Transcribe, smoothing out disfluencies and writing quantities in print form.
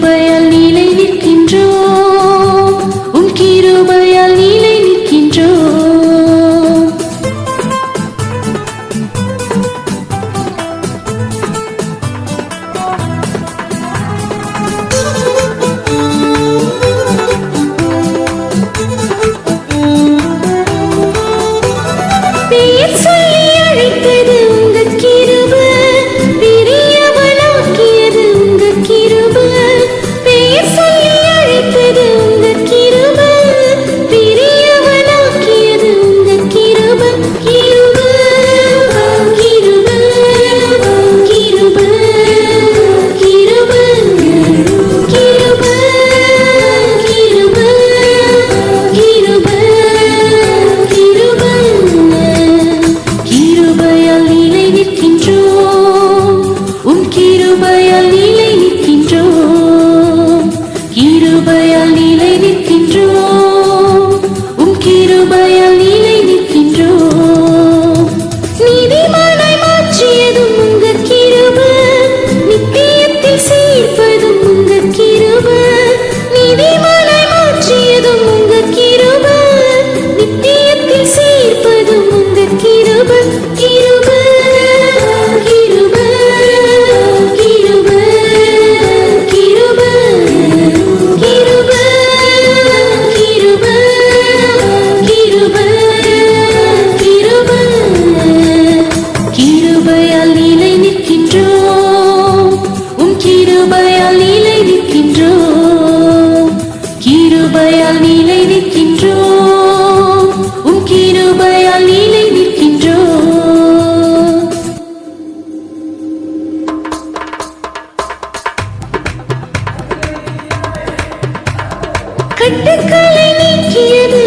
கிருபையால் நீலை நிற்கின்றோம், உம் கிருபையால் நீலை நிற்கின்றோம். பெயர் சொல்லி அழைத்தது உங்க கிருபை, பெரியவனாக்கியது உங்க கிருபை. பெயர் சொல்லி அழைத்தது உங்க கிருபை, பெரியவனாக்கியது உங்க கிருபை. கிருபை கிருபை கிருபை கிருபை கிருபை கிருபை கிருபை கிருபை. கிருபையால் நீலை நிற்கின்றோம், உம் கிருபையால் நீலை நிற்கின்றோம். கிருபையால் நீலை நிற்கின்றோம், உம் கிருபையால் நீலை நிற்கின்றோம். நீதிமானாய் மாற்றியதும் உங்க கிருபை, நித்தியத்தில் சேர்ப்பதும் உங்க கிருபை. நீதிமானாய் மாற்றியதும் உங்க கிருபை, நித்தியத்தில் சேர்ப்பதும் உங்க கிருபை. கிருபை கிருபை கிருபை கிருபை கிருபை கிருபை கிருபை கிருபை. கிருபையால் நீலை நிற்கின்றோம், உம் கிருபையால் நீலை நிற்கின்றோம். கிருபையால் நீலை நிற்கின்றோம், உம் கிருபையால் நீலை நிற்கின்றோம். கட்டுக்களை நீக்கியது